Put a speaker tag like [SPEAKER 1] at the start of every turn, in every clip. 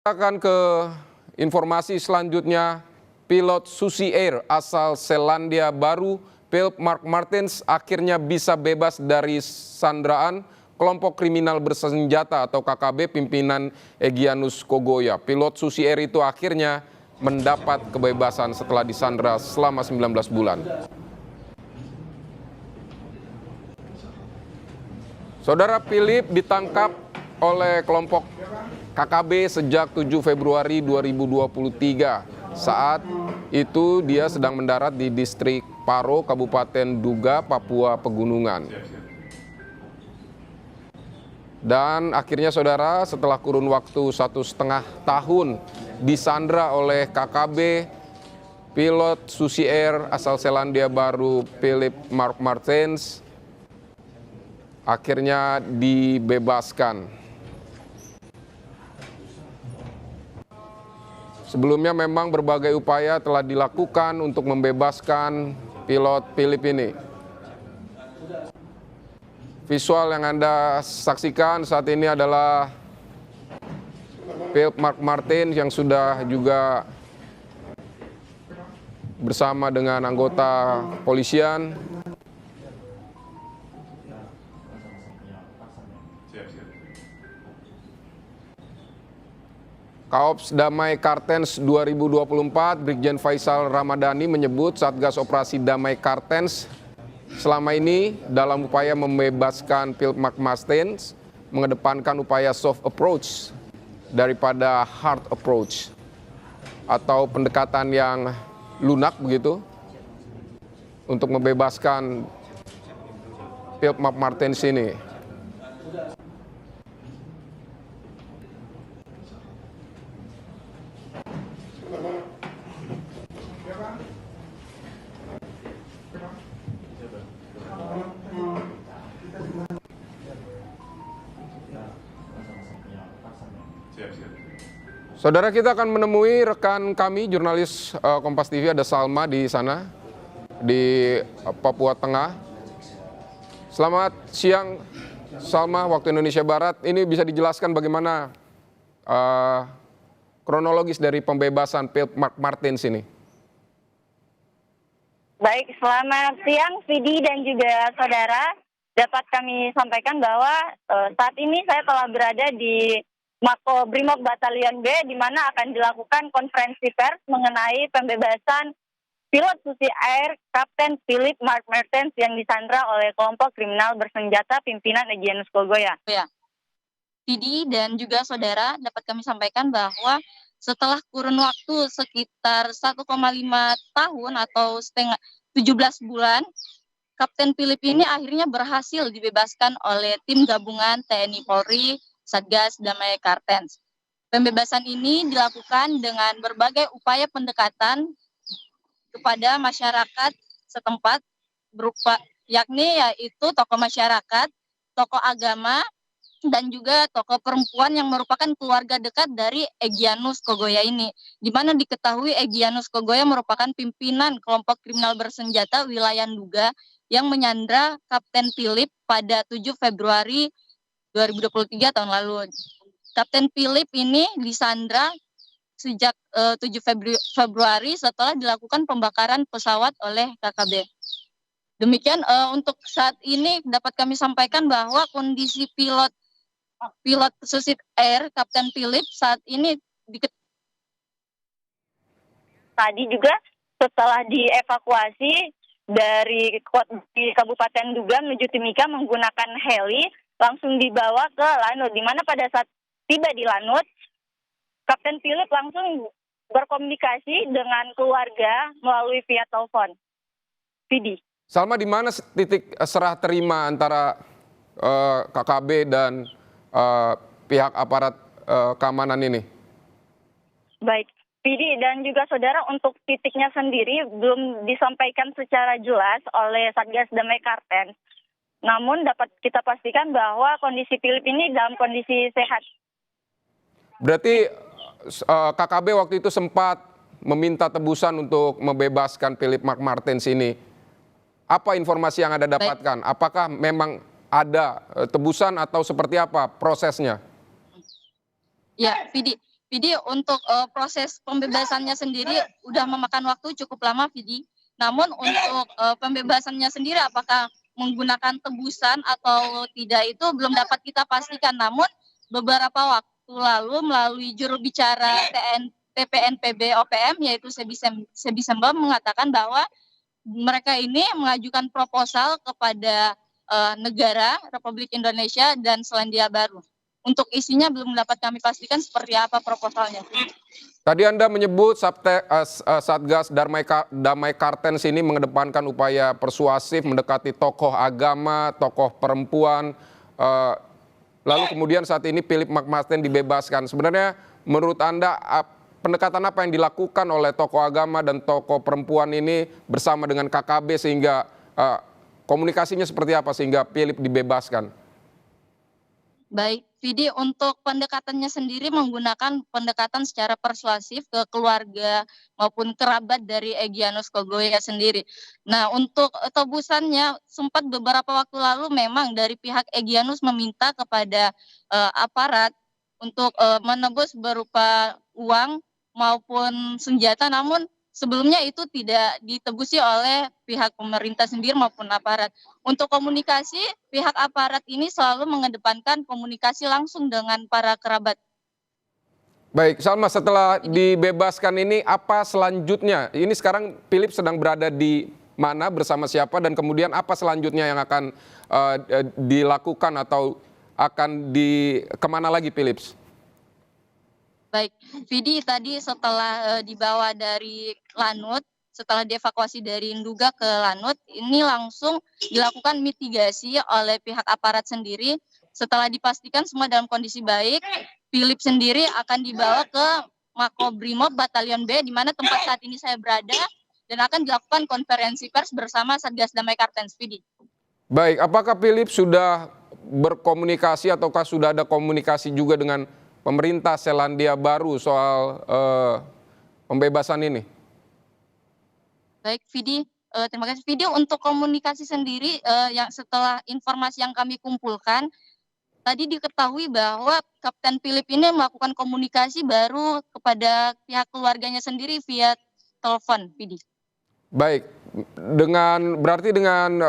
[SPEAKER 1] Akan ke informasi selanjutnya, pilot Susi Air asal Selandia Baru, Philip Mark Martens akhirnya bisa bebas dari sandraan kelompok kriminal bersenjata atau KKB pimpinan Egyanus Kogoya. Pilot Susi Air itu akhirnya mendapat kebebasan setelah disandra selama 19 bulan. Saudara Philip ditangkap oleh kelompok KKB sejak 7 Februari 2023. Saat itu dia sedang mendarat di distrik Paro, Kabupaten Duga, Papua Pegunungan. Dan akhirnya saudara, setelah kurun waktu 1,5 tahun disandra oleh KKB, pilot Susi Air asal Selandia Baru Philip Mark Martens akhirnya dibebaskan. Sebelumnya memang berbagai upaya telah dilakukan untuk membebaskan pilot Philip ini. Visual yang Anda saksikan saat ini adalah Philip Mark Martens yang sudah juga bersama dengan anggota polisian. Kaops Damai Kartens 2024, Brigjen Faisal Ramadhani menyebut Satgas Operasi Damai Kartens selama ini dalam upaya membebaskan Philip Mark Martens mengedepankan upaya soft approach daripada hard approach atau pendekatan yang lunak begitu untuk membebaskan Philip Mark Martens ini. Saudara, kita akan menemui rekan kami, jurnalis Kompas TV, ada Salma di sana, di Papua Tengah. Selamat siang, Salma, waktu Indonesia Barat. Ini bisa dijelaskan bagaimana kronologis dari pembebasan Philip Mark Martens ini?
[SPEAKER 2] Baik, selamat siang, Vidi dan juga saudara. Dapat kami sampaikan bahwa saat ini saya telah berada di Mako Brimob Batalion B, di mana akan dilakukan konferensi pers mengenai pembebasan pilot Susi Air Kapten Philip Mark Martens yang disandra oleh kelompok kriminal bersenjata pimpinan Egyanus Kogoya.
[SPEAKER 3] Ya, Vidi dan juga saudara, dapat kami sampaikan bahwa setelah kurun waktu sekitar 1,5 tahun atau 17 bulan, Kapten Philip ini akhirnya berhasil dibebaskan oleh tim gabungan TNI Polri Satgas Damai Kartens. Pembebasan ini dilakukan dengan berbagai upaya pendekatan kepada masyarakat setempat berupa yaitu tokoh masyarakat, tokoh agama, dan juga tokoh perempuan yang merupakan keluarga dekat dari Egyanus Kogoya ini. Di mana diketahui Egyanus Kogoya merupakan pimpinan kelompok kriminal bersenjata wilayah Duga yang menyandra Kapten Philip pada 7 Februari 2023 tahun lalu. Kapten Philip ini disandra sejak 7 Februari setelah dilakukan pembakaran pesawat oleh KKB. Demikian untuk saat ini dapat kami sampaikan bahwa kondisi pilot Susi Air Kapten Philip saat ini
[SPEAKER 2] Tadi juga setelah dievakuasi dari Kabupaten Duga menuju Timika menggunakan heli, langsung dibawa ke Lanut, di mana pada saat tiba di Lanut, Kapten Philip langsung berkomunikasi dengan keluarga melalui via telepon. Vidi.
[SPEAKER 1] Salma, di mana titik serah terima antara KKB dan pihak aparat keamanan ini?
[SPEAKER 2] Baik, Vidi dan juga saudara, untuk titiknya sendiri belum disampaikan secara jelas oleh Satgas Damai Kartens. Namun dapat kita pastikan bahwa kondisi Philip ini dalam kondisi sehat.
[SPEAKER 1] Berarti KKB waktu itu sempat meminta tebusan untuk membebaskan Philip Mark Martens ini. Apa informasi yang Anda dapatkan? Apakah memang ada tebusan atau seperti apa prosesnya?
[SPEAKER 3] Ya, Vidi, Vidi, untuk proses pembebasannya sendiri udah memakan waktu cukup lama, Vidi. Namun untuk pembebasannya sendiri apakah menggunakan tebusan atau tidak itu belum dapat kita pastikan. Namun beberapa waktu lalu melalui juru bicara TPNPB OPM yaitu Sebi Sembam mengatakan bahwa mereka ini mengajukan proposal kepada negara Republik Indonesia dan Selandia Baru. Untuk isinya belum dapat kami pastikan seperti apa proposalnya.
[SPEAKER 1] Tadi Anda menyebut Satgas Damai Kartens ini mengedepankan upaya persuasif mendekati tokoh agama, tokoh perempuan, lalu kemudian saat ini Philip McMasten dibebaskan. Sebenarnya menurut Anda pendekatan apa yang dilakukan oleh tokoh agama dan tokoh perempuan ini bersama dengan KKB sehingga komunikasinya seperti apa sehingga Philip dibebaskan?
[SPEAKER 3] Baik, Vidi, untuk pendekatannya sendiri menggunakan pendekatan secara persuasif ke keluarga maupun kerabat dari Egyanus Kogoya sendiri. Nah, untuk tebusannya sempat beberapa waktu lalu memang dari pihak Egyanus meminta kepada aparat untuk menebus berupa uang maupun senjata, namun sebelumnya itu tidak ditebusi oleh pihak pemerintah sendiri maupun aparat. Untuk komunikasi, pihak aparat ini selalu mengedepankan komunikasi langsung dengan para kerabat.
[SPEAKER 1] Baik, Salma, setelah dibebaskan ini apa selanjutnya? Ini sekarang Philip sedang berada di mana, bersama siapa, dan kemudian apa selanjutnya yang akan dilakukan atau akan kemana lagi Philip?
[SPEAKER 3] Baik, Vidi, tadi setelah dibawa dari Lanut, setelah dievakuasi dari Nduga ke Lanut, ini langsung dilakukan mitigasi oleh pihak aparat sendiri. Setelah dipastikan semua dalam kondisi baik, Philip sendiri akan dibawa ke Makobrimob Batalion B, di mana tempat saat ini saya berada, dan akan dilakukan konferensi pers bersama Satgas Damai Kartens, Vidi.
[SPEAKER 1] Baik, apakah Philip sudah berkomunikasi ataukah sudah ada komunikasi juga dengan pemerintah Selandia Baru soal pembebasan ini?
[SPEAKER 3] Baik, Vidi, terima kasih. Vidi, untuk komunikasi sendiri yang setelah informasi yang kami kumpulkan, tadi diketahui bahwa Kapten Philip ini melakukan komunikasi baru kepada pihak keluarganya sendiri via telepon, Vidi.
[SPEAKER 1] Baik, berarti dengan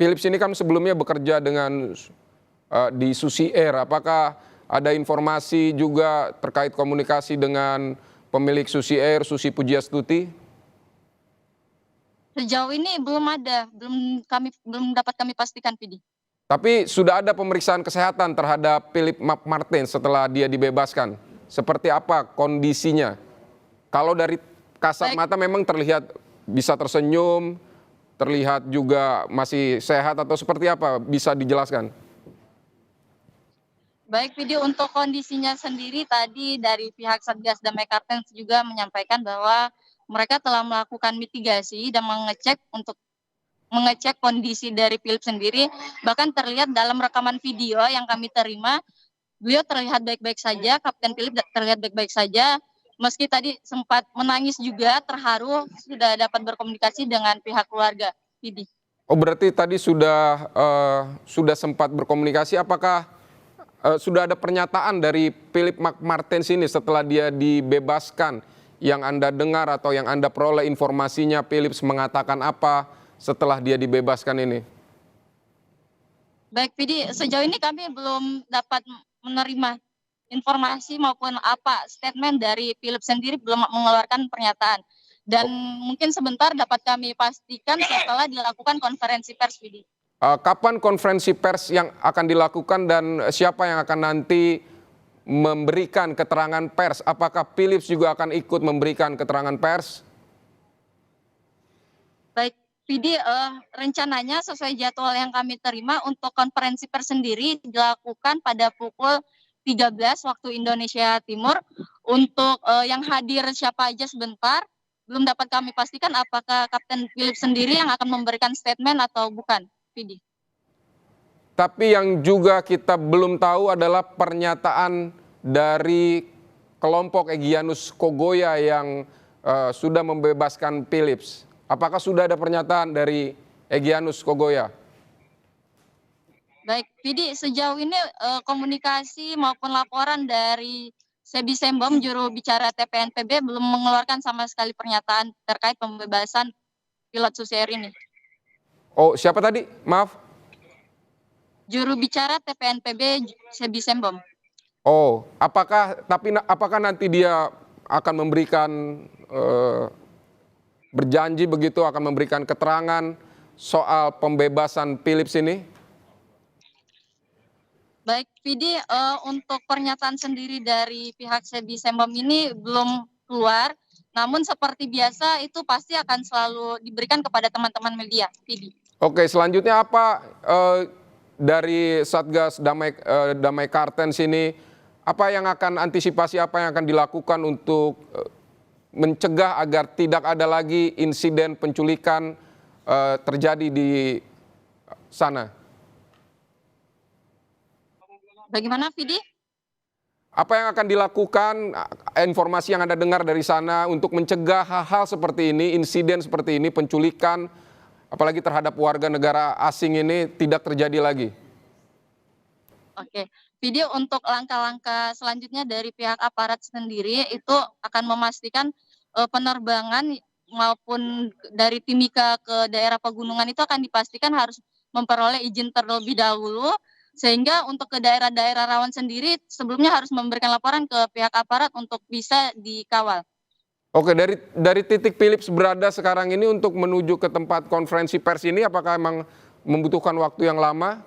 [SPEAKER 1] Philip ini kan sebelumnya bekerja dengan di Susi Air, apakah ada informasi juga terkait komunikasi dengan pemilik Susi Air, Susi Pujiastuti?
[SPEAKER 3] Sejauh ini belum ada, belum dapat kami pastikan, Pidi.
[SPEAKER 1] Tapi sudah ada pemeriksaan kesehatan terhadap Philip McMasten setelah dia dibebaskan. Seperti apa kondisinya? Kalau dari kasat mata memang terlihat bisa tersenyum, terlihat juga masih sehat atau seperti apa? Bisa dijelaskan?
[SPEAKER 3] Baik, Vidi, untuk kondisinya sendiri tadi dari pihak Satgas Damai Kartens juga menyampaikan bahwa mereka telah melakukan mitigasi dan mengecek kondisi dari Philip sendiri. Bahkan terlihat dalam rekaman video yang kami terima, beliau terlihat baik-baik saja, Kapten Philip terlihat baik-baik saja. Meski tadi sempat menangis juga, terharu, sudah dapat berkomunikasi dengan pihak keluarga, Vidi.
[SPEAKER 1] Oh, berarti tadi sudah sempat berkomunikasi. Apakah sudah ada pernyataan dari Philip McMasten ini setelah dia dibebaskan yang Anda dengar atau yang Anda peroleh informasinya, Philip mengatakan apa setelah dia dibebaskan ini?
[SPEAKER 3] Baik, Vidi, sejauh ini kami belum dapat menerima informasi maupun apa statement dari Philip sendiri, belum mengeluarkan pernyataan. Dan mungkin sebentar dapat kami pastikan setelah dilakukan konferensi pers, Vidi.
[SPEAKER 1] Kapan konferensi pers yang akan dilakukan dan siapa yang akan nanti memberikan keterangan pers? Apakah Philip juga akan ikut memberikan keterangan pers?
[SPEAKER 3] Baik, Vidi, rencananya sesuai jadwal yang kami terima untuk konferensi pers sendiri dilakukan pada pukul 13 waktu Indonesia Timur. Untuk yang hadir siapa aja sebentar, belum dapat kami pastikan apakah Kapten Philip sendiri yang akan memberikan statement atau bukan, Vidi.
[SPEAKER 1] Tapi yang juga kita belum tahu adalah pernyataan dari kelompok Egyanus Kogoya yang sudah membebaskan Philip. Apakah sudah ada pernyataan dari Egyanus Kogoya?
[SPEAKER 3] Baik, Vidi, sejauh ini komunikasi maupun laporan dari Sebi Sembom, juru bicara TPNPB, belum mengeluarkan sama sekali pernyataan terkait pembebasan pilot Susi Air ini.
[SPEAKER 1] Oh, siapa tadi? Maaf.
[SPEAKER 3] Juru bicara TPNPB Sebi Sembom.
[SPEAKER 1] Oh, apakah nanti dia akan memberikan berjanji begitu akan memberikan keterangan soal pembebasan Philips ini?
[SPEAKER 3] Baik, Vidi, untuk pernyataan sendiri dari pihak Sebi Sembom ini belum keluar, namun seperti biasa itu pasti akan selalu diberikan kepada teman-teman media, Vidi.
[SPEAKER 1] Oke, selanjutnya apa dari Satgas Damai Kartens ini, apa yang akan antisipasi, apa yang akan dilakukan untuk mencegah agar tidak ada lagi insiden penculikan terjadi di sana?
[SPEAKER 3] Bagaimana, Vidi?
[SPEAKER 1] Apa yang akan dilakukan, informasi yang Anda dengar dari sana untuk mencegah hal-hal seperti ini, insiden seperti ini, penculikan, apalagi terhadap warga negara asing ini tidak terjadi lagi?
[SPEAKER 3] Oke, Vidi, untuk langkah-langkah selanjutnya dari pihak aparat sendiri itu akan memastikan penerbangan maupun dari Timika ke daerah pegunungan itu akan dipastikan harus memperoleh izin terlebih dahulu, sehingga untuk ke daerah-daerah rawan sendiri sebelumnya harus memberikan laporan ke pihak aparat untuk bisa dikawal.
[SPEAKER 1] Oke, dari titik Philips berada sekarang ini untuk menuju ke tempat konferensi pers ini, apakah memang membutuhkan waktu yang lama?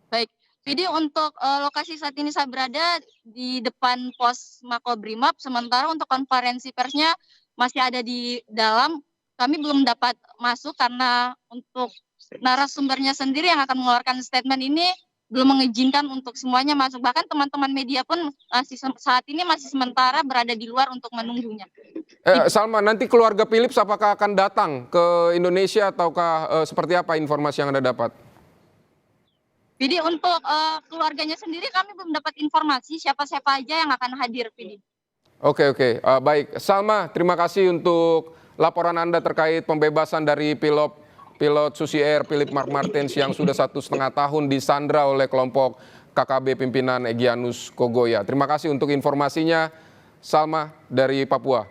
[SPEAKER 3] Baik, Vidi, untuk lokasi saat ini saya berada di depan pos Makobrimob, sementara untuk konferensi persnya masih ada di dalam. Kami belum dapat masuk karena untuk narasumbernya sendiri yang akan mengeluarkan statement ini belum mengizinkan untuk semuanya masuk. Bahkan teman-teman media pun saat ini masih sementara berada di luar untuk menunggunya.
[SPEAKER 1] Salma, nanti keluarga Philips apakah akan datang ke Indonesia ataukah seperti apa informasi yang Anda dapat?
[SPEAKER 3] Jadi untuk keluarganya sendiri kami belum dapat informasi siapa-siapa aja yang akan hadir, Vidi.
[SPEAKER 1] Oke, baik. Salma, terima kasih untuk laporan Anda terkait pembebasan dari pilot Susi Air Philip Mark Martens yang sudah 1,5 tahun disandra oleh kelompok KKB pimpinan Egyanus Kogoya. Terima kasih untuk informasinya, Salma dari Papua.